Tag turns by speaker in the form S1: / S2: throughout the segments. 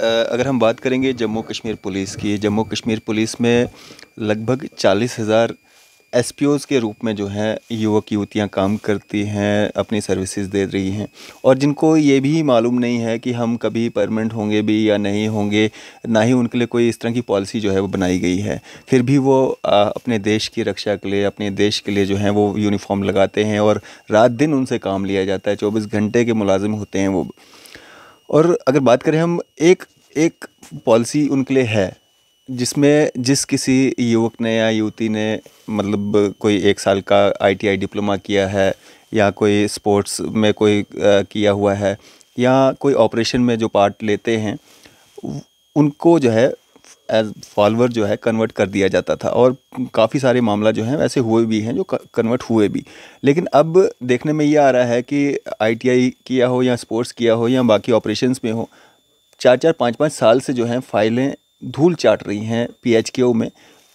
S1: अगर हम बात करेंगे जम्मू कश्मीर पुलिस की, जम्मू कश्मीर पुलिस में लगभग 40,000 एसपीओज़ के रूप में जो है युवक युवतियां काम करती हैं, अपनी सर्विसेज दे रही हैं, और जिनको ये भी मालूम नहीं है कि हम कभी परमानेंट होंगे भी या नहीं होंगे, ना ही उनके लिए कोई इस तरह की पॉलिसी जो है वो बनाई गई है। फिर भी वो अपने देश की रक्षा के लिए, अपने देश के लिए जो है वो यूनिफॉर्म लगाते हैं और रात दिन उनसे काम लिया जाता है। 24 घंटे के मुलाजिम होते हैं वो। और अगर बात करें हम, एक एक पॉलिसी उनके लिए है जिसमें जिस किसी युवक ने या युवती ने मतलब कोई 1 साल का आईटीआई डिप्लोमा किया है, या कोई स्पोर्ट्स में कोई किया हुआ है, या कोई ऑपरेशन में जो पार्ट लेते हैं, उनको जो है एज फॉलोअर जो है कन्वर्ट कर दिया जाता था। और काफ़ी सारे मामला जो हैं वैसे हुए भी हैं जो कन्वर्ट हुए भी। लेकिन अब देखने में ये आ रहा है कि आईटीआई किया हो या स्पोर्ट्स किया हो या बाकी ऑपरेशंस में हो, 4-4 5-5 साल से जो हैं फाइलें धूल चाट रही हैं पीएचक्यू में,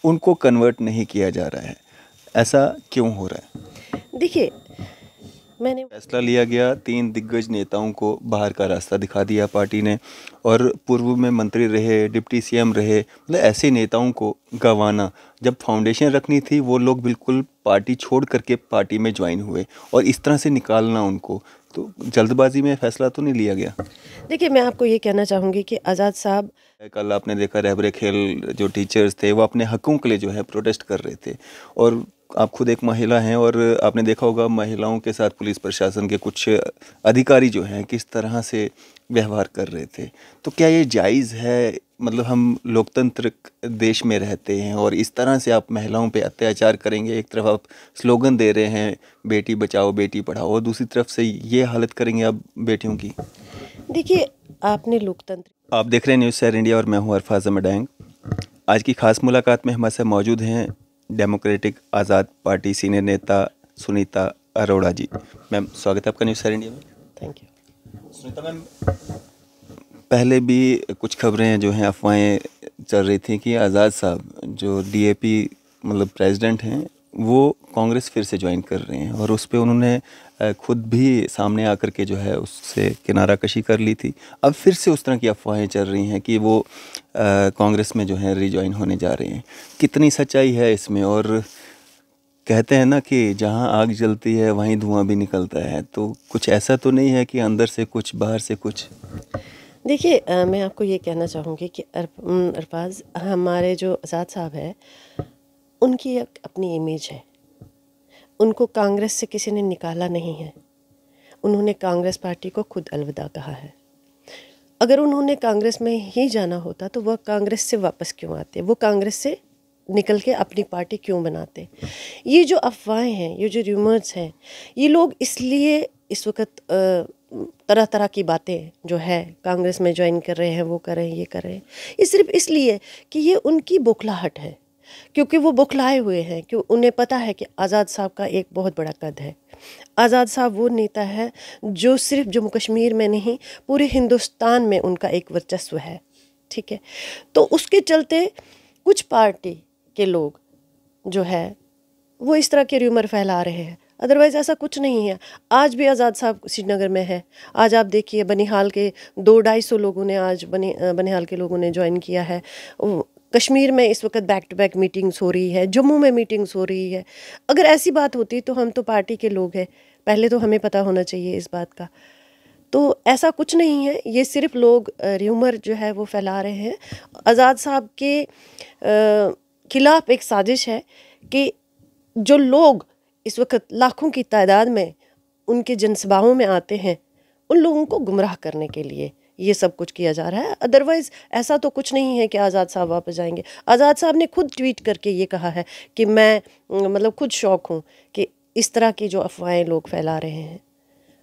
S1: उनको कन्वर्ट नहीं किया जा रहा है। ऐसा क्यों हो रहा है?
S2: देखिए, मैंने
S1: फैसला लिया गया, 3 दिग्गज नेताओं को बाहर का रास्ता दिखा दिया पार्टी ने, और पूर्व में मंत्री रहे, डिप्टी सीएम रहे, मतलब ऐसे नेताओं को गंवाना। जब फाउंडेशन रखनी थी वो लोग बिल्कुल पार्टी छोड़ करके पार्टी में ज्वाइन हुए, और इस तरह से निकालना उनको, तो जल्दबाजी में फैसला तो नहीं लिया गया?
S2: देखिए, मैं आपको ये कहना चाहूँगी कि आज़ाद साहब,
S1: कल आपने देखा रहबरे खेल जो टीचर्स थे वो अपने हकों के लिए जो है प्रोटेस्ट कर रहे थे, और आप खुद एक महिला हैं और आपने देखा होगा महिलाओं के साथ पुलिस प्रशासन के कुछ अधिकारी जो हैं किस तरह से व्यवहार कर रहे थे। तो क्या ये जायज़ है? मतलब हम लोकतंत्र देश में रहते हैं और इस तरह से आप महिलाओं पे अत्याचार करेंगे? एक तरफ आप स्लोगन दे रहे हैं बेटी बचाओ बेटी पढ़ाओ, और दूसरी तरफ से ये हालत करेंगे आप बेटियों की।
S2: देखिए, आपने लोकतंत्र
S1: आप देख रहे हैं न्यूज़ शहर इंडिया और मैं हूं अरफाज अमडैंग। आज की खास मुलाकात में हमारे साथ मौजूद हैं डेमोक्रेटिक आज़ाद पार्टी सीनियर नेता सुनीता अरोड़ा जी। मैम, स्वागत है आपका न्यूज़ शहर इंडिया में।
S2: Thank you.
S1: सुनीता मैम, पहले भी कुछ खबरें जो हैं, अफवाहें चल रही थी कि आज़ाद साहब जो डीएपी मतलब प्रेसिडेंट हैं, वो कांग्रेस फिर से ज्वाइन कर रहे हैं, और उस पर उन्होंने खुद भी सामने आकर के जो है उससे किनारा कशी कर ली थी। अब फिर से उस तरह की अफवाहें चल रही हैं कि वो कांग्रेस में जो है रिज्वाइन होने जा रहे हैं। कितनी सच्चाई है इसमें? और कहते हैं ना कि जहां आग जलती है वहीं धुआं भी निकलता है, तो कुछ ऐसा तो नहीं है कि अंदर से कुछ बाहर से कुछ?
S2: देखिए, मैं आपको ये कहना चाहूँगी कि अरफाज, हमारे जो आज़ाद साहब है, उनकी एक अपनी इमेज है। उनको कांग्रेस से किसी ने निकाला नहीं है। उन्होंने कांग्रेस पार्टी को खुद अलविदा कहा है। अगर उन्होंने कांग्रेस में ही जाना होता तो वह कांग्रेस से वापस क्यों आते? वो कांग्रेस से निकल के अपनी पार्टी क्यों बनाते? ये जो अफवाहें हैं, ये जो र्यूमर्स हैं, ये लोग इसलिए इस वक्त तरह तरह की बातें जो है कांग्रेस में ज्वाइन कर रहे हैं, वो कर रहे हैं, ये कर रहे हैं, ये सिर्फ इसलिए कि ये उनकी बौखलाहट है, क्योंकि वो बौखलाए हुए हैं, कि उन्हें पता है कि आज़ाद साहब का एक बहुत बड़ा कद है। आज़ाद साहब वो नेता है जो सिर्फ जम्मू कश्मीर में नहीं, पूरे हिंदुस्तान में उनका एक वर्चस्व है। ठीक है, तो उसके चलते कुछ पार्टी के लोग जो है वो इस तरह के र्यूमर फैला रहे हैं। अदरवाइज़ ऐसा कुछ नहीं है। आज भी आज़ाद साहब श्रीनगर में है। आज आप देखिए, बनिहाल के 200-250 लोगों ने आज बनिहाल के लोगों ने ज्वाइन किया है। कश्मीर में इस वक्त बैक टू बैक मीटिंग्स हो रही है, जम्मू में र्मीटिंग्स हो रही है। अगर ऐसी बात होती तो हम तो पार्टी के लोग हैं, पहले तो हमें पता होना चाहिए इस बात का। तो ऐसा कुछ नहीं है, ये सिर्फ लोग र्यूमर जो है वो फैला रहे हैं। आज़ाद साहब के खिलाफ एक साजिश है कि जो लोग इस वक्त लाखों की तादाद में उनके जनसभाओं में आते हैं, उन लोगों को गुमराह करने के लिए ये सब कुछ किया जा रहा है। अदरवाइज़ ऐसा तो कुछ नहीं है कि आज़ाद साहब वापस जाएंगे। आज़ाद साहब ने खुद ट्वीट करके ये कहा है कि मैं मतलब खुद शौक हूँ कि इस तरह की जो अफवाहें लोग फैला रहे हैं।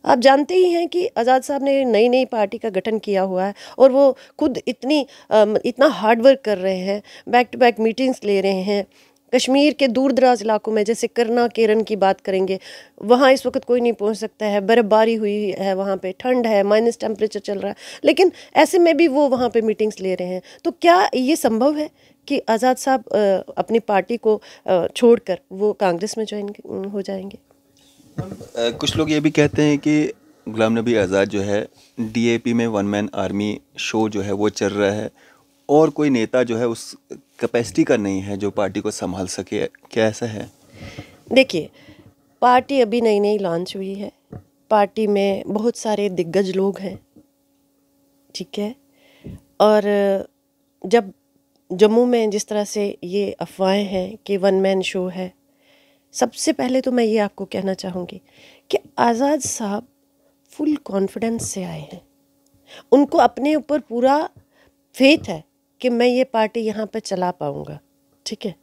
S2: आप जानते ही हैं कि आज़ाद साहब ने नई नई पार्टी का गठन किया हुआ है, और वो खुद इतना हार्ड वर्क कर रहे हैं, बैक टू बैक मीटिंग्स ले रहे हैं। कश्मीर के दूर दराज इलाकों में, जैसे करना केरन की बात करेंगे, वहाँ इस वक्त कोई नहीं पहुँच सकता है, बर्फ़बारी हुई है, वहाँ पे ठंड है, माइनस टेम्परेचर चल रहा है, लेकिन ऐसे में भी वो वहाँ पे मीटिंग्स ले रहे हैं। तो क्या ये संभव है कि आज़ाद साहब अपनी पार्टी को छोड़कर वो कांग्रेस में ज्वाइन हो जाएंगे?
S1: कुछ लोग ये भी कहते हैं कि गुलाम नबी आज़ाद जो है डीएपी में वन मैन आर्मी शो जो है वो चल रहा है और कोई नेता जो है उस कैपेसिटी का नहीं है जो पार्टी को संभाल सके, क्या ऐसा है?
S2: देखिए, पार्टी अभी नई नई लॉन्च हुई है, पार्टी में बहुत सारे दिग्गज लोग हैं, ठीक है। और जब जम्मू में जिस तरह से ये अफवाहें हैं कि वन मैन शो है, सबसे पहले तो मैं ये आपको कहना चाहूँगी कि आज़ाद साहब फुल कॉन्फिडेंस से आए हैं। उनको अपने ऊपर पूरा फेथ है कि मैं ये पार्टी यहाँ पे चला पाऊँगा, ठीक है।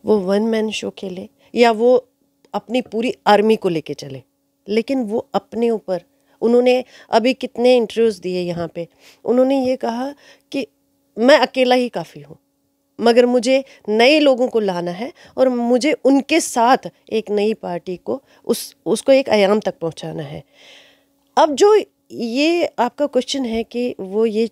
S2: वो वन मैन शो खेले या वो अपनी पूरी आर्मी को लेके चले, लेकिन वो अपने ऊपर, उन्होंने अभी कितने इंटरव्यूज़ दिए यहाँ पे, उन्होंने ये कहा कि मैं अकेला ही काफ़ी हूँ, मगर मुझे नए लोगों को लाना है और मुझे उनके साथ एक नई पार्टी को उसको एक आयाम तक पहुँचाना है। अब जो ये आपका क्वेश्चन है कि वो ये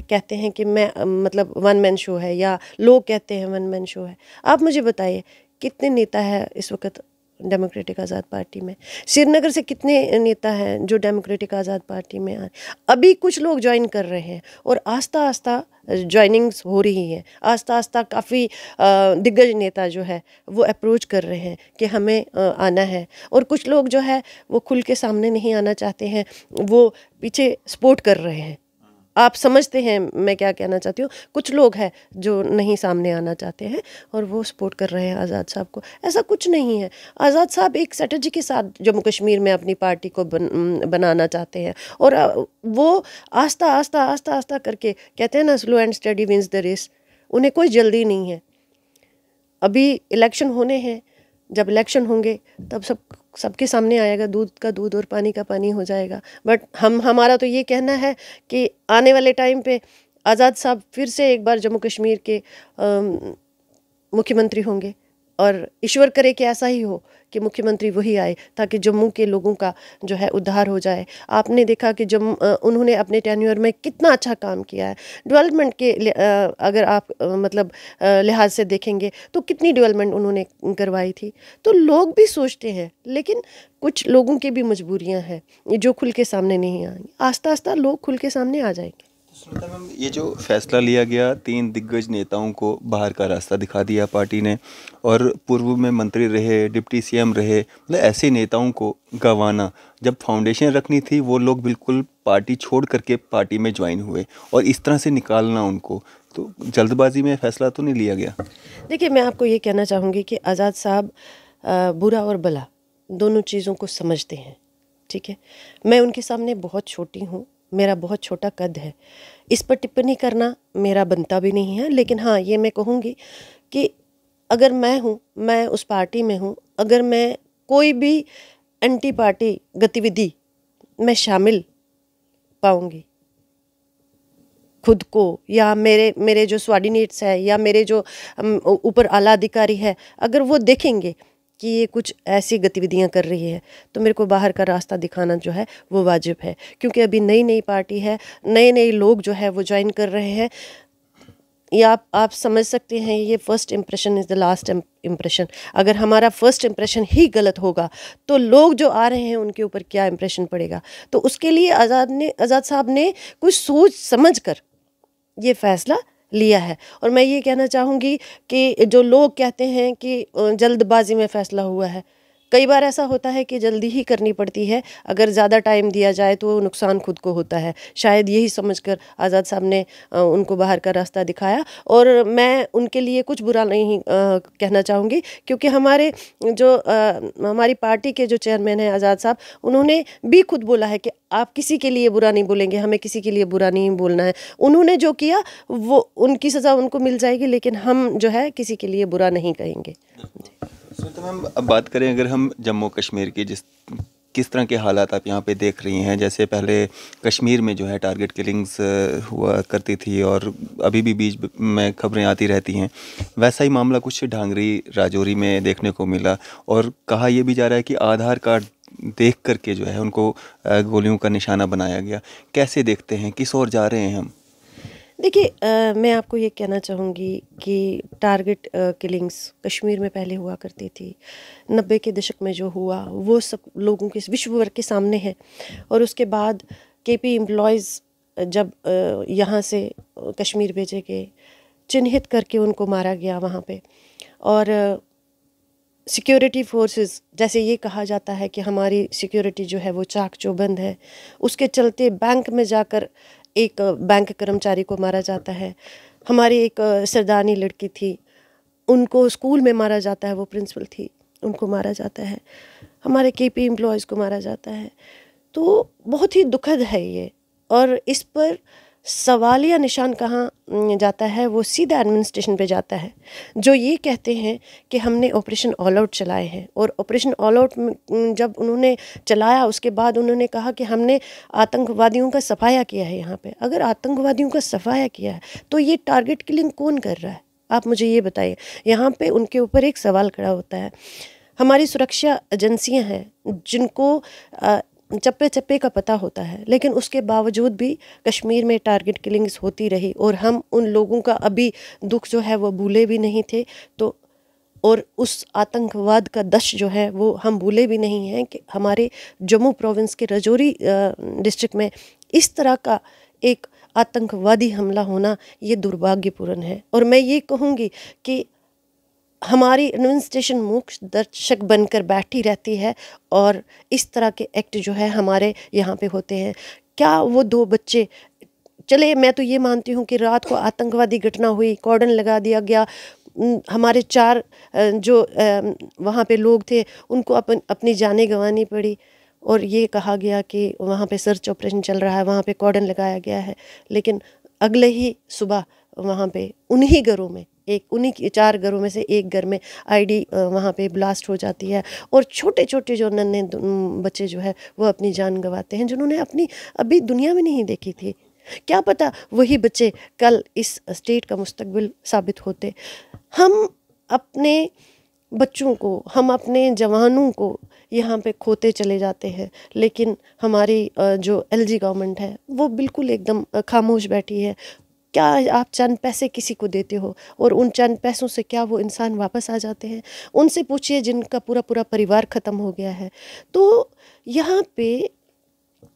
S2: कहते हैं कि मैं मतलब वन मैन शो है या लोग कहते हैं वन मैन शो है, आप मुझे बताइए कितने नेता है इस वक्त डेमोक्रेटिक आज़ाद पार्टी में? श्रीनगर से कितने नेता हैं जो डेमोक्रेटिक आज़ाद पार्टी में आए? अभी कुछ लोग ज्वाइन कर रहे हैं और आस्ता आस्ता ज्वाइनिंग्स हो रही हैं, आस्ता आस्ता काफ़ी दिग्गज नेता जो है वो अप्रोच कर रहे हैं कि हमें आना है, और कुछ लोग जो है वो खुल के सामने नहीं आना चाहते हैं, वो पीछे सपोर्ट कर रहे हैं। आप समझते हैं मैं क्या कहना चाहती हूँ। कुछ लोग हैं जो नहीं सामने आना चाहते हैं और वो सपोर्ट कर रहे हैं आज़ाद साहब को। ऐसा कुछ नहीं है। आज़ाद साहब एक स्ट्रेटजी के साथ जम्मू कश्मीर में अपनी पार्टी को बनाना चाहते हैं और वो आस्ता आस्ता आस्ता आस्ता करके, कहते हैं ना slow and steady wins the race, उन्हें कोई जल्दी नहीं है। अभी इलेक्शन होने हैं, जब इलेक्शन होंगे तब सबके सामने आएगा, दूध का दूध और पानी का पानी हो जाएगा। बट हमारा तो ये कहना है कि आने वाले टाइम पे आज़ाद साहब फिर से एक बार जम्मू कश्मीर के मुख्यमंत्री होंगे और ईश्वर करे कि ऐसा ही हो कि मुख्यमंत्री वही आए ताकि जम्मू के लोगों का जो है उद्धार हो जाए। आपने देखा कि उन्होंने अपने टेन्योर में कितना अच्छा काम किया है डेवलपमेंट के अगर आप मतलब लिहाज से देखेंगे तो कितनी डेवलपमेंट उन्होंने करवाई थी। तो लोग भी सोचते हैं, लेकिन कुछ लोगों की भी मजबूरियां हैं जो खुल के सामने नहीं आएंगी। आस्ता आस्ता लोग खुल के सामने आ जाएंगे।
S1: सुनीता मैम, ये जो फैसला लिया गया, 3 दिग्गज नेताओं को बाहर का रास्ता दिखा दिया पार्टी ने, और पूर्व में मंत्री रहे, डिप्टी सीएम रहे, मतलब ऐसे नेताओं को गंवाना, जब फाउंडेशन रखनी थी वो लोग बिल्कुल पार्टी छोड़ करके पार्टी में ज्वाइन हुए, और इस तरह से निकालना उनको, तो जल्दबाजी में फैसला तो नहीं लिया गया?
S2: देखिए, मैं आपको ये कहना चाहूँगी कि आज़ाद साहब बुरा और भला दोनों चीज़ों को समझते हैं, ठीक है। मैं उनके सामने बहुत छोटी हूँ, मेरा बहुत छोटा कद है, इस पर टिप्पणी करना मेरा बनता भी नहीं है। लेकिन हाँ, ये मैं कहूँगी कि अगर मैं उस पार्टी में हूँ, अगर मैं कोई भी एंटी पार्टी गतिविधि में शामिल पाऊँगी खुद को, या मेरे जो सबॉर्डिनेट्स है या मेरे जो ऊपर आला अधिकारी है, अगर वो देखेंगे कि ये कुछ ऐसी गतिविधियां कर रही है, तो मेरे को बाहर का रास्ता दिखाना जो है वो वाजिब है। क्योंकि अभी नई नई पार्टी है, नए नए लोग जो है वो ज्वाइन कर रहे हैं। या आप समझ सकते हैं, ये first impression is the last impression. अगर हमारा फर्स्ट इम्प्रेशन ही गलत होगा तो लोग जो आ रहे हैं उनके ऊपर क्या इम्प्रेशन पड़ेगा। तो उसके लिए आज़ाद साहब ने कुछ सोच समझ कर ये फ़ैसला लिया है। और मैं ये कहना चाहूँगी कि जो लोग कहते हैं कि जल्दबाजी में फ़ैसला हुआ है, कई बार ऐसा होता है कि जल्दी ही करनी पड़ती है, अगर ज़्यादा टाइम दिया जाए तो नुकसान खुद को होता है। शायद यही समझकर आज़ाद साहब ने उनको बाहर का रास्ता दिखाया, और मैं उनके लिए कुछ बुरा नहीं कहना चाहूँगी, क्योंकि हमारी पार्टी के जो चेयरमैन हैं आज़ाद साहब, उन्होंने भी खुद बोला है कि आप किसी के लिए बुरा नहीं बोलेंगे, हमें किसी के लिए बुरा नहीं बोलना है। उन्होंने जो किया वो उनकी सज़ा उनको मिल जाएगी, लेकिन हम जो है किसी के लिए बुरा नहीं कहेंगे।
S1: तो मैम, अब बात करें अगर हम जम्मू कश्मीर की, किस तरह के हालात आप यहाँ पे देख रही हैं? जैसे पहले कश्मीर में जो है टारगेट किलिंग्स हुआ करती थी और अभी भी बीच में खबरें आती रहती हैं, वैसा ही मामला कुछ ढांगरी राजौरी में देखने को मिला, और कहा यह भी जा रहा है कि आधार कार्ड देख करके जो है उनको गोलियों का निशाना बनाया गया। कैसे देखते हैं, किस ओर जा रहे हैं हम?
S2: देखिए, मैं आपको ये कहना चाहूँगी कि टारगेट किलिंग्स कश्मीर में पहले हुआ करती थी। 90 के दशक में जो हुआ वो सब लोगों के विश्व भर के सामने है। और उसके बाद केपी एम्प्लॉयज़ जब यहाँ से कश्मीर भेजे गए, चिन्हित करके उनको मारा गया वहाँ पे। और सिक्योरिटी फोर्सेस, जैसे ये कहा जाता है कि हमारी सिक्योरिटी जो है वो चाक चौबंद है, उसके चलते बैंक में जाकर एक बैंक कर्मचारी को मारा जाता है। हमारी एक सरदारनी लड़की थी, उनको स्कूल में मारा जाता है, वो प्रिंसिपल थी, उनको मारा जाता है। हमारे केपी एम्प्लॉयज़ को मारा जाता है। तो बहुत ही दुखद है ये। और इस पर सवालिया निशान कहाँ जाता है, वो सीधा एडमिनिस्ट्रेशन पे जाता है, जो ये कहते हैं कि हमने ऑपरेशन ऑल आउट चलाए हैं। और ऑपरेशन ऑल आउट जब उन्होंने चलाया, उसके बाद उन्होंने कहा कि हमने आतंकवादियों का सफाया किया है यहाँ पे। अगर आतंकवादियों का सफाया किया है तो ये टारगेट किलिंग कौन कर रहा है, आप मुझे ये बताइए। यहाँ पे उनके ऊपर एक सवाल खड़ा होता है। हमारी सुरक्षा एजेंसियाँ हैं जिनको चप्पे चप्पे का पता होता है, लेकिन उसके बावजूद भी कश्मीर में टारगेट किलिंग्स होती रही और हम उन लोगों का अभी दुख जो है वो भूले भी नहीं थे। तो और उस आतंकवाद का दश जो है वो हम भूले भी नहीं हैं कि हमारे जम्मू प्रोविंस के रजौरी डिस्ट्रिक्ट में इस तरह का एक आतंकवादी हमला होना ये दुर्भाग्यपूर्ण है। और मैं ये कहूँगी कि हमारी एडमिनिस्ट्रेशन मूक दर्शक बनकर बैठी रहती है और इस तरह के एक्ट जो है हमारे यहाँ पे होते हैं। क्या वो 2 बच्चे, चले मैं तो ये मानती हूँ कि रात को आतंकवादी घटना हुई, कॉर्डन लगा दिया गया, हमारे 4 जो वहाँ पे लोग थे उनको अपनी जानें गंवानी पड़ी और ये कहा गया कि वहाँ पे सर्च ऑपरेशन चल रहा है, वहाँ पे कॉर्डन लगाया गया है। लेकिन अगले ही सुबह वहाँ पे उन्हीं घरों में, उन्हीं के 4 घरों में से एक घर में आईडी वहाँ पे ब्लास्ट हो जाती है और छोटे छोटे जो नन्हे बच्चे जो है वो अपनी जान गंवाते हैं, जिन्होंने अपनी अभी दुनिया में नहीं देखी थी। क्या पता वही बच्चे कल इस स्टेट का मुस्तकबिल साबित होते। हम अपने बच्चों को, हम अपने जवानों को यहाँ पे खोते चले जाते हैं, लेकिन हमारी जो एलजी गवर्नमेंट है वो बिल्कुल एकदम खामोश बैठी है। क्या आप चंद पैसे किसी को देते हो और उन चंद पैसों से क्या वो इंसान वापस आ जाते हैं? उनसे पूछिए जिनका पूरा पूरा परिवार ख़त्म हो गया है। तो यहाँ पे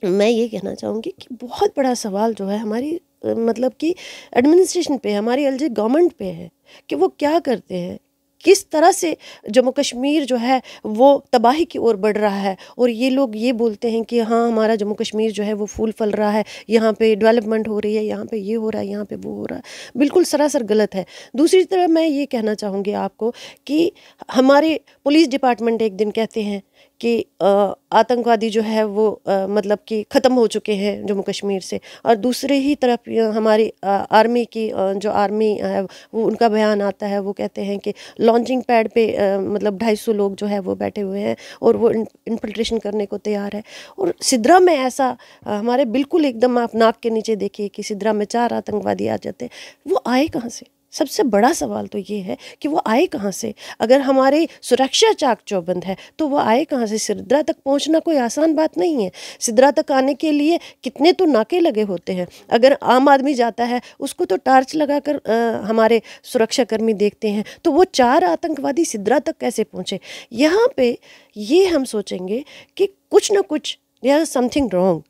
S2: मैं ये कहना चाहूँगी कि बहुत बड़ा सवाल जो है हमारी मतलब कि एडमिनिस्ट्रेशन पे, हमारी एलजी गवर्नमेंट पे है कि वो क्या करते हैं, किस तरह से जम्मू कश्मीर जो है वो तबाही की ओर बढ़ रहा है। और ये लोग ये बोलते हैं कि हाँ हमारा जम्मू कश्मीर जो है वो फूल फल रहा है, यहाँ पे डेवलपमेंट हो रही है, यहाँ पे ये हो रहा है, यहाँ पे वो हो रहा है। बिल्कुल सरासर गलत है। दूसरी तरफ मैं ये कहना चाहूँगी आपको कि हमारे पुलिस डिपार्टमेंट एक दिन कहते हैं कि आतंकवादी जो है वो मतलब कि ख़त्म हो चुके हैं जम्मू कश्मीर से, और दूसरे ही तरफ हमारी आर्मी की जो आर्मी है वो उनका बयान आता है, वो कहते हैं कि लॉन्चिंग पैड पे मतलब 250 लोग जो है वो बैठे हुए हैं और वो इन्फिल्ट्रेशन करने को तैयार है। और सिद्रा में ऐसा हमारे बिल्कुल एकदम आप नाक के नीचे देखिए कि सिद्रा में 4 आतंकवादी आ जाते हैं। वो आए कहाँ से? सबसे बड़ा सवाल तो ये है कि वो आए कहाँ से? अगर हमारी सुरक्षा चाक चौबंद है तो वो आए कहाँ से? सिद्रा तक पहुँचना कोई आसान बात नहीं है। सिद्रा तक आने के लिए कितने तो नाके लगे होते हैं। अगर आम आदमी जाता है उसको तो टार्च लगाकर हमारे सुरक्षाकर्मी देखते हैं। तो वो 4 आतंकवादी सिद्रा तक कैसे पहुँचे? यहाँ पे ये हम सोचेंगे कि कुछ ना कुछ देयर इज समथिंग रॉन्ग।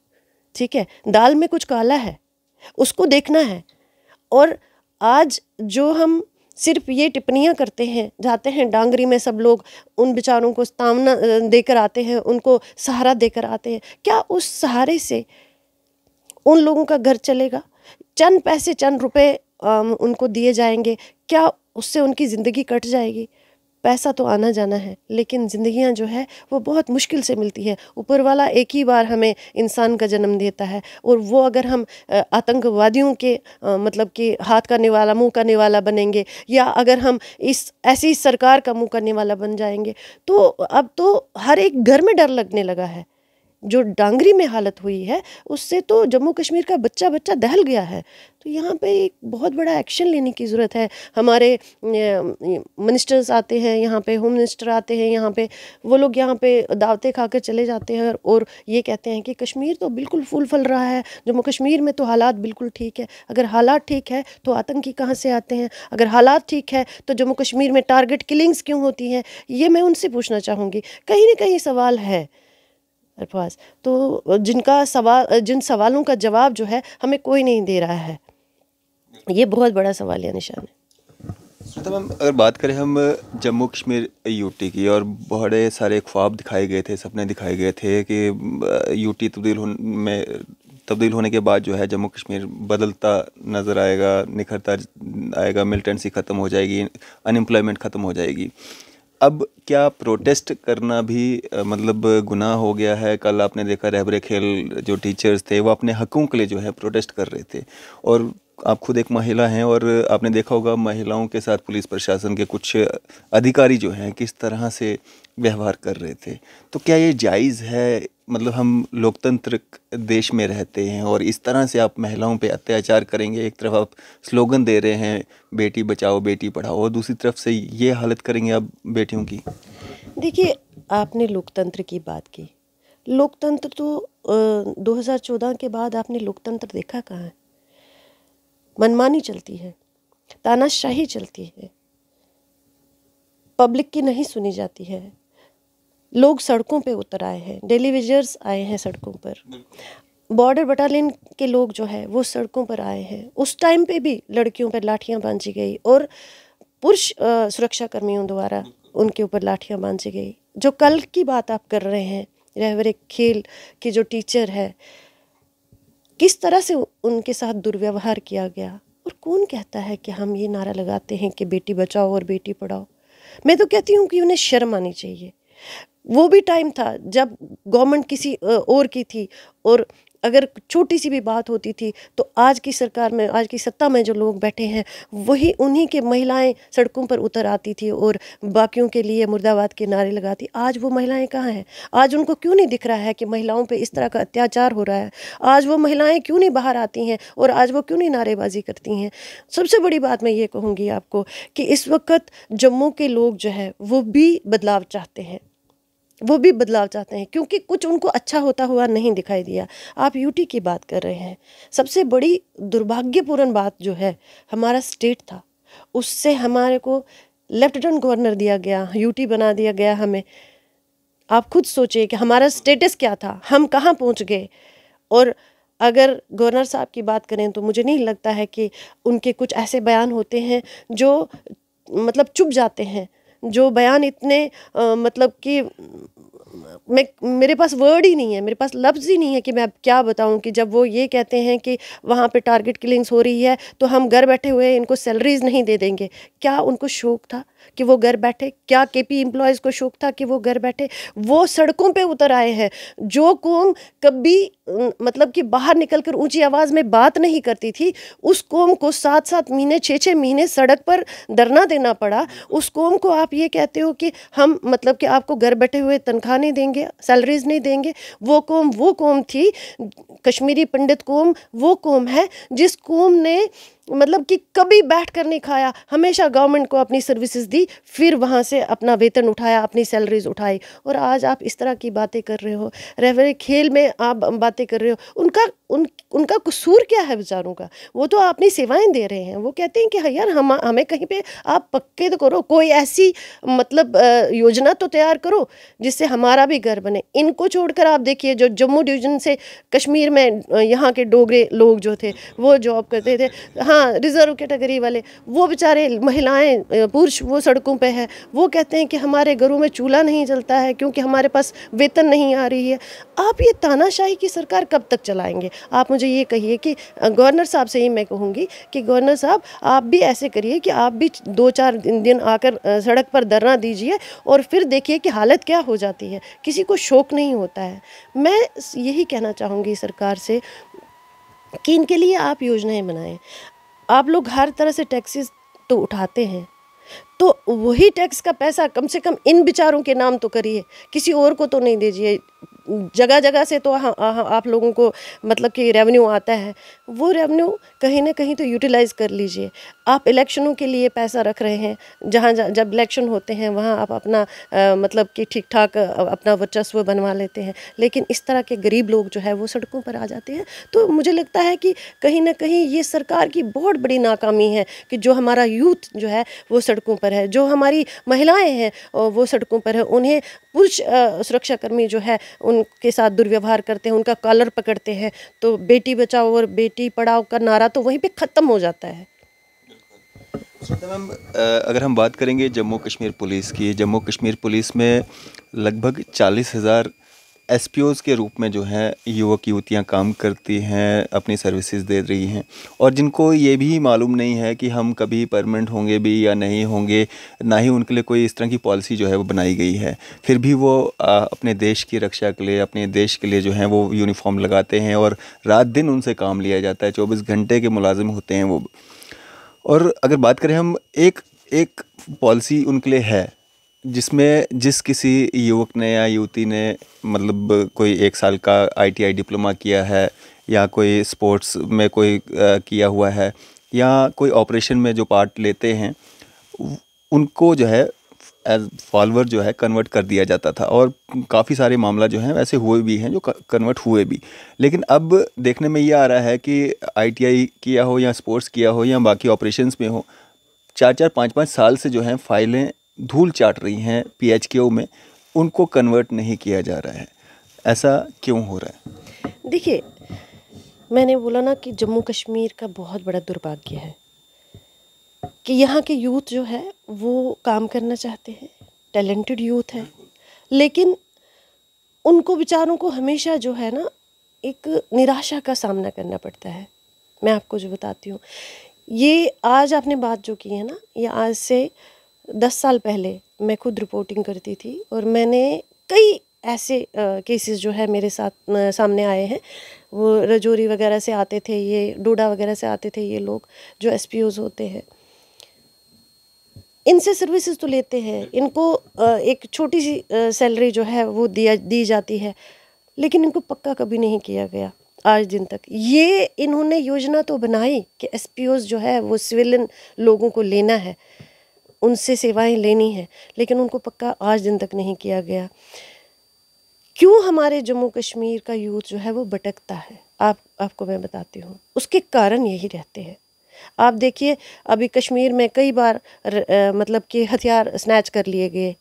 S2: ठीक है, दाल में कुछ काला है, उसको देखना है। और आज जो हम सिर्फ ये टिप्पणियाँ करते हैं, जाते हैं डांगरी में सब लोग उन बेचारों को तामना देकर आते हैं, उनको सहारा देकर आते हैं, क्या उस सहारे से उन लोगों का घर चलेगा? चंद पैसे, चंद रुपए उनको दिए जाएंगे, क्या उससे उनकी ज़िंदगी कट जाएगी? पैसा तो आना जाना है, लेकिन ज़िंदगियां जो है वो बहुत मुश्किल से मिलती है। ऊपर वाला एक ही बार हमें इंसान का जन्म देता है, और वो अगर हम आतंकवादियों के मतलब कि हाथ का निवाला, मुंह का निवाला बनेंगे, या अगर हम इस ऐसी सरकार का मुंह का निवाला बन जाएंगे, तो अब तो हर एक घर में डर लगने लगा है जो डांगरी में हालत हुई है उससे तो जम्मू कश्मीर का बच्चा बच्चा दहल गया है। तो यहाँ पे एक बहुत बड़ा एक्शन लेने की ज़रूरत है। हमारे मिनिस्टर्स आते हैं यहाँ पे, होम मिनिस्टर आते हैं यहाँ पे, वो लोग यहाँ पे दावतें खाकर चले जाते हैं और ये कहते हैं कि कश्मीर तो बिल्कुल फूल फल रहा है, जम्मू कश्मीर में तो हालात बिल्कुल ठीक है। अगर हालात ठीक है तो आतंकी कहाँ से आते हैं? अगर हालात ठीक है तो जम्मू कश्मीर में टारगेट किलिंग्स क्यों होती हैं? ये मैं उनसे पूछना चाहूँगी। कहीं ना कहीं सवाल है अरफाज, तो जिन सवालों का जवाब जो है हमें कोई नहीं दे रहा है। ये बहुत बड़ा सवाल या निशान है।
S1: तो मैम, अगर बात करें हम जम्मू कश्मीर यूटी की, और बड़े सारे ख्वाब दिखाए गए थे, सपने दिखाए गए थे कि यूटी तब्दील होने के बाद जो है जम्मू कश्मीर बदलता नज़र आएगा, निखरता आएगा, मिलिटेंसी ख़त्म हो जाएगी, अनएम्प्लॉयमेंट ख़त्म हो जाएगी। अब क्या प्रोटेस्ट करना भी मतलब गुनाह हो गया है? कल आपने देखा रहबरे खेल जो टीचर्स थे वो अपने हकों के लिए जो है प्रोटेस्ट कर रहे थे, और आप खुद एक महिला हैं और आपने देखा होगा महिलाओं के साथ पुलिस प्रशासन के कुछ अधिकारी जो हैं किस तरह से व्यवहार कर रहे थे। तो क्या ये जायज़ है? मतलब हम लोकतंत्रिक देश में रहते हैं और इस तरह से आप महिलाओं पे अत्याचार करेंगे? एक तरफ आप स्लोगन दे रहे हैं बेटी बचाओ बेटी पढ़ाओ, और दूसरी तरफ से ये हालत करेंगे आप बेटियों की।
S2: देखिए, आपने लोकतंत्र की बात की। लोकतंत्र तो 2014 के बाद आपने लोकतंत्र देखा कहाँ है? मनमानी चलती है, तानाशाही चलती है, पब्लिक की नहीं सुनी जाती है। लोग सड़कों पे उतर आए हैं, टेलीविजर्स आए हैं सड़कों पर, बॉर्डर बटालियन के लोग जो है वो सड़कों पर आए हैं। उस टाइम पे भी लड़कियों पर लाठियां बांधी गई और पुरुष सुरक्षा कर्मियों द्वारा उनके ऊपर लाठियां बांधी गई। जो कल की बात आप कर रहे हैं, रहबरे खेल के जो टीचर है, किस तरह से उनके साथ दुर्व्यवहार किया गया। और कौन कहता है कि हम ये नारा लगाते हैं कि बेटी बचाओ और बेटी पढ़ाओ? मैं तो कहती हूँ कि उन्हें शर्म आनी चाहिए। वो भी टाइम था जब गवर्नमेंट किसी और की थी, और अगर छोटी सी भी बात होती थी तो आज की सरकार में, आज की सत्ता में जो लोग बैठे हैं वही उन्हीं के महिलाएं सड़कों पर उतर आती थी और बाकियों के लिए मुर्दाबाद के नारे लगाती। आज वो महिलाएं कहाँ हैं? आज उनको क्यों नहीं दिख रहा है कि महिलाओं पे इस तरह का अत्याचार हो रहा है? आज वो महिलाएं क्यों नहीं बाहर आती हैं और आज वो क्यों नहीं नारेबाजी करती हैं? सबसे बड़ी बात मैं ये कहूँगी आपको कि इस वक्त जम्मू के लोग जो है वो भी बदलाव चाहते हैं, वो भी बदलाव चाहते हैं, क्योंकि कुछ उनको अच्छा होता हुआ नहीं दिखाई दिया। आप यूटी की बात कर रहे हैं, सबसे बड़ी दुर्भाग्यपूर्ण बात जो है, हमारा स्टेट था, उससे हमारे को लेफ्टिनेंट गवर्नर दिया गया, यूटी बना दिया गया हमें। आप खुद सोचिए कि हमारा स्टेटस क्या था, हम कहाँ पहुँच गए। और अगर गवर्नर साहब की बात करें तो मुझे नहीं लगता है कि उनके कुछ ऐसे बयान होते हैं जो मतलब चुप जाते हैं, जो बयान इतने मतलब कि मेरे पास वर्ड ही नहीं है, मेरे पास लफ्ज़ ही नहीं है कि मैं अब क्या बताऊं। कि जब वो ये कहते हैं कि वहाँ पे टारगेट किलिंग्स हो रही है तो हम घर बैठे हुए इनको सैलरीज नहीं दे देंगे। क्या उनको शौक था कि वो घर बैठे? क्या केपी एम्प्लॉयज़ को शौक था कि वो घर बैठे? वो सड़कों पे उतर आए हैं। जो कौम कभी मतलब कि बाहर निकलकर ऊंची आवाज़ में बात नहीं करती थी, उस कौम को 7-7 महीने 6-6 महीने सड़क पर धरना देना पड़ा। उस कौम को आप ये कहते हो कि हम मतलब कि आपको घर बैठे हुए तनख्वाह नहीं देंगे, सैलरीज नहीं देंगे। वो कौम थी, कश्मीरी पंडित कौम वो कौम है जिस कौम ने मतलब कि कभी बैठ कर नहीं खाया, हमेशा गवर्नमेंट को अपनी सर्विसेज दी, फिर वहाँ से अपना वेतन उठाया, अपनी सैलरीज उठाई। और आज आप इस तरह की बातें कर रहे हो, रहबरे खेल में आप बातें कर रहे हो। उनका कसूर क्या है बेचारों का? वो तो अपनी सेवाएं दे रहे हैं। वो कहते हैं कि हाँ यार, हमें कहीं पे आप पक्के तो करो, कोई ऐसी मतलब योजना तो तैयार करो जिससे हमारा भी घर बने। इनको छोड़कर आप देखिए, जो जम्मू डिवीज़न से कश्मीर में यहाँ के डोगरे लोग जो थे वो जॉब करते थे, हाँ रिजर्व कैटेगरी वाले, वो बेचारे महिलाएं पुरुष वो सड़कों पे है। वो कहते हैं कि हमारे घरों में चूल्हा नहीं जलता है क्योंकि हमारे पास वेतन नहीं आ रही है। आप ये तानाशाही की सरकार कब तक चलाएंगे? आप मुझे ये कहिए कि गवर्नर साहब से ही मैं कहूँगी कि गवर्नर साहब आप भी ऐसे करिए कि आप भी 2-4 दिन आकर सड़क पर धरना दीजिए और फिर देखिए कि हालत क्या हो जाती है। किसी को शौक नहीं होता है। मैं यही कहना चाहूँगी सरकार से कि इनके लिए आप योजनाएं बनाएं। आप लोग हर तरह से टैक्सेस तो उठाते हैं, तो वही टैक्स का पैसा कम से कम इन बेचारों के नाम तो करिए, किसी और को तो नहीं दीजिए। जगह जगह से तो आप लोगों को मतलब कि रेवेन्यू आता है, वो रेवेन्यू कहीं ना कहीं तो यूटिलाइज़ कर लीजिए। आप इलेक्शनों के लिए पैसा रख रहे हैं, जहाँ जब इलेक्शन होते हैं वहाँ आप अपना मतलब कि ठीक ठाक अपना वर्चस्व बनवा लेते हैं, लेकिन इस तरह के गरीब लोग जो है वो सड़कों पर आ जाते हैं। तो मुझे लगता है कि कहीं ना कहीं ये सरकार की बहुत बड़ी नाकामी है कि जो हमारा यूथ जो है वो सड़कों पर है, जो हमारी महिलाएं हैं वो सड़कों पर है। उन्हें पुरुष सुरक्षाकर्मी जो है उनके साथ दुर्व्यवहार करते हैं, उनका कॉलर पकड़ते हैं, तो बेटी बचाओ और बेटी पढ़ाओ का नारा तो वहीं पे ख़त्म हो जाता है।
S1: मैम, अगर हम बात करेंगे जम्मू कश्मीर पुलिस की, जम्मू कश्मीर पुलिस में लगभग 40,000 एसपीओज़ के रूप में जो है युवक युवतियां काम करती हैं, अपनी सर्विसेज दे रही हैं, और जिनको ये भी मालूम नहीं है कि हम कभी परमानेंट होंगे भी या नहीं होंगे, ना ही उनके लिए कोई इस तरह की पॉलिसी जो है वो बनाई गई है। फिर भी वो अपने देश की रक्षा के लिए, अपने देश के लिए जो है वो यूनिफॉर्म लगाते हैं और रात दिन उनसे काम लिया जाता है, 24 घंटे के मुलाजिम होते हैं वो। और अगर बात करें हम, एक एक पॉलिसी उनके लिए है जिसमें जिस किसी युवक ने या युवती ने मतलब कोई 1 साल का आईटीआई डिप्लोमा किया है, या कोई स्पोर्ट्स में कोई किया हुआ है, या कोई ऑपरेशन में जो पार्ट लेते हैं, उनको जो है एज फॉलोअर जो है कन्वर्ट कर दिया जाता था। और काफ़ी सारे मामला जो हैं वैसे हुए भी हैं जो कन्वर्ट हुए भी। लेकिन अब देखने में ये आ रहा है कि आईटीआई किया हो या स्पोर्ट्स किया हो या बाकी ऑपरेशंस में हो, 4-4 5-5 साल से जो हैं फाइलें धूल चाट रही हैं पीएचक्यू में, उनको कन्वर्ट नहीं किया जा रहा है। ऐसा क्यों हो रहा है?
S2: देखिए, मैंने बोला ना कि जम्मू कश्मीर का बहुत बड़ा दुर्भाग्य है कि यहाँ के यूथ जो है वो काम करना चाहते हैं, टैलेंटेड यूथ है, लेकिन उनको बेचारों को हमेशा जो है ना एक निराशा का सामना करना पड़ता है। मैं आपको जो बताती हूँ, ये आज आपने बात जो की है ना, ये आज से 10 साल पहले मैं खुद रिपोर्टिंग करती थी और मैंने कई ऐसे केसेस जो है मेरे साथ सामने आए हैं। वो रजौरी वगैरह से आते थे, ये डोडा वगैरह से आते थे, ये लोग जो एसपीओज होते हैं, इनसे सर्विसेज तो लेते हैं, इनको एक छोटी सी सैलरी जो है वो दी जाती है, लेकिन इनको पक्का कभी नहीं किया गया आज दिन तक। ये इन्होंने योजना तो बनाई कि एसपीओज जो है वो सिविलियन लोगों को लेना है, उनसे सेवाएं लेनी है, लेकिन उनको पक्का आज दिन तक नहीं किया गया। क्यों हमारे जम्मू कश्मीर का यूथ जो है वो भटकता है, आपको मैं बताती हूँ। उसके कारण यही रहते हैं। आप देखिए, अभी कश्मीर में कई बार मतलब कि हथियार स्नैच कर लिए गए,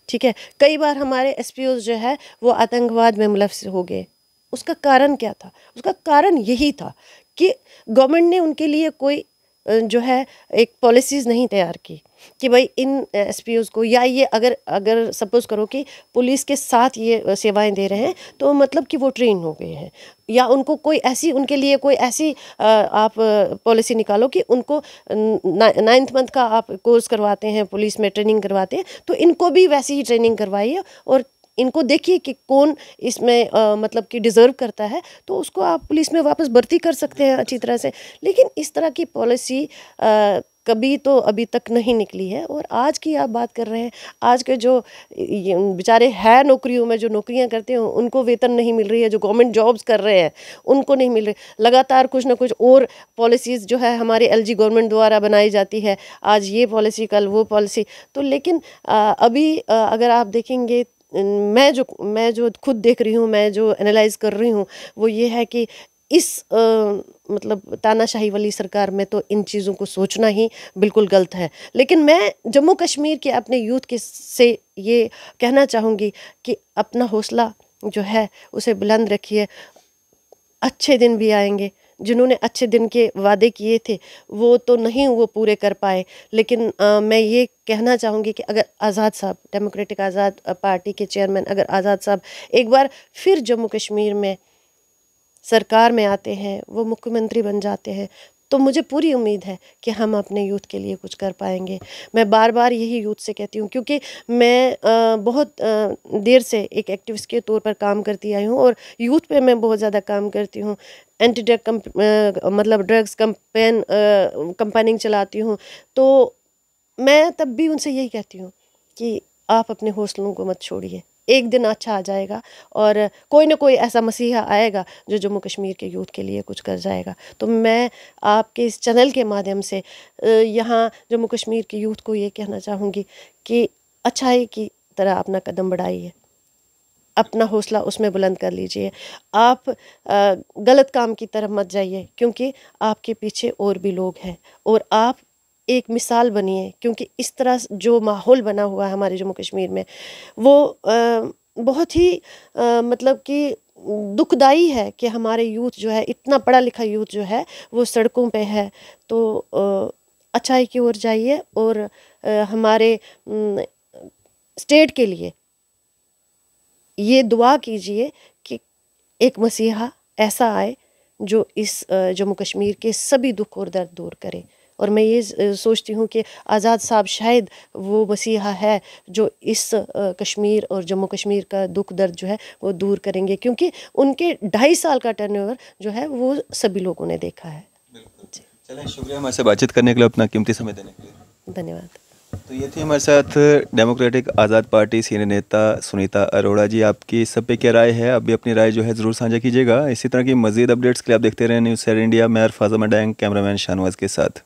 S2: ठीक है। कई बार हमारे एसपीओज जो है वो आतंकवाद में मुलव्वस हो गए। उसका कारण क्या था? उसका कारण यही था कि गवर्नमेंट ने उनके लिए कोई जो है एक पॉलिसीज़ नहीं तैयार की कि भाई इन एसपीओज को, या ये अगर सपोज़ करो कि पुलिस के साथ ये सेवाएं दे रहे हैं तो मतलब कि वो ट्रेन हो गए हैं, या उनको कोई ऐसी, उनके लिए कोई ऐसी आप पॉलिसी निकालो कि उनको 9th मंथ का आप कोर्स करवाते हैं, पुलिस में ट्रेनिंग करवाते हैं, तो इनको भी वैसी ही ट्रेनिंग करवाइए और इनको देखिए कि कौन इसमें मतलब कि डिज़र्व करता है, तो उसको आप पुलिस में वापस भर्ती कर सकते हैं अच्छी तरह से। लेकिन इस तरह की पॉलिसी कभी तो अभी तक नहीं निकली है। और आज की आप बात कर रहे हैं, आज के जो बेचारे हैं नौकरियों में, जो नौकरियां करते हैं, उनको वेतन नहीं मिल रही है, जो गवर्नमेंट जॉब्स कर रहे हैं उनको नहीं मिल रही। लगातार कुछ ना कुछ और पॉलिसीज़ जो है हमारी एलजी गवर्नमेंट द्वारा बनाई जाती है, आज ये पॉलिसी कल वो पॉलिसी। तो लेकिन अभी अगर आप देखेंगे, मैं जो खुद देख रही हूँ, मैं जो एनालाइज कर रही हूँ, वो ये है कि इस मतलब तानाशाही वाली सरकार में तो इन चीज़ों को सोचना ही बिल्कुल गलत है। लेकिन मैं जम्मू कश्मीर के अपने यूथ के से ये कहना चाहूँगी कि अपना हौसला जो है उसे बुलंद रखिए। अच्छे दिन भी आएंगे। जिन्होंने अच्छे दिन के वादे किए थे वो तो नहीं वो पूरे कर पाए, लेकिन मैं ये कहना चाहूँगी कि अगर आज़ाद साहब, डेमोक्रेटिक आज़ाद पार्टी के चेयरमैन अगर आज़ाद साहब एक बार फिर जम्मू कश्मीर में सरकार में आते हैं, वो मुख्यमंत्री बन जाते हैं, तो मुझे पूरी उम्मीद है कि हम अपने यूथ के लिए कुछ कर पाएंगे। मैं बार बार यही यूथ से कहती हूँ, क्योंकि मैं बहुत देर से एक एक्टिविस्ट के तौर पर काम करती आई हूँ और यूथ पे मैं बहुत ज़्यादा काम करती हूँ। एंटी ड्रग मतलब ड्रग्स कंपेनिंग चलाती हूँ। तो मैं तब भी उनसे यही कहती हूँ कि आप अपने हौसलों को मत छोड़िए, एक दिन अच्छा आ जाएगा और कोई ना कोई ऐसा मसीहा आएगा जो जम्मू कश्मीर के यूथ के लिए कुछ कर जाएगा। तो मैं आपके इस चैनल के माध्यम से यहाँ जम्मू कश्मीर के यूथ को ये कहना चाहूँगी कि अच्छाई की तरह अपना कदम बढ़ाइए, अपना हौसला उसमें बुलंद कर लीजिए। आप गलत काम की तरफ मत जाइए, क्योंकि आपके पीछे और भी लोग हैं और आप एक मिसाल बनिए। क्योंकि इस तरह जो माहौल बना हुआ है हमारे जम्मू कश्मीर में, वो बहुत ही मतलब कि दुखदाई है कि हमारे यूथ जो है, इतना पढ़ा लिखा यूथ जो है वो सड़कों पे है। तो अच्छाई की ओर जाइए और हमारे स्टेट के लिए ये दुआ कीजिए कि एक मसीहा ऐसा आए जो इस जम्मू कश्मीर के सभी दुख और दर्द दूर करे। और मैं ये सोचती हूँ कि आज़ाद साहब शायद वो मसीहा है जो इस कश्मीर और जम्मू कश्मीर का दुख दर्द जो है वो दूर करेंगे, क्योंकि उनके 2.5 साल का टर्नओवर जो है वो सभी लोगों ने देखा है।
S1: चलें, शुक्रिया हमारे से बातचीत करने के लिए, अपना कीमती समय देने के लिए।
S2: धन्यवाद।
S1: तो ये थी हमारे साथ डेमोक्रेटिक आज़ाद पार्टी सीनियर नेता सुनीता अरोड़ा जी। आपकी इस सब पे क्या राय है? आप भी अपनी राय जो है ज़रूर साझा कीजिएगा। इसी तरह की मज़ीद अपडेट्स के लिए आप देखते रहें न्यूज़ 7 इंडिया। मैं अरफाज़ मडैंग, कैमरामैन शाहनवाज के साथ।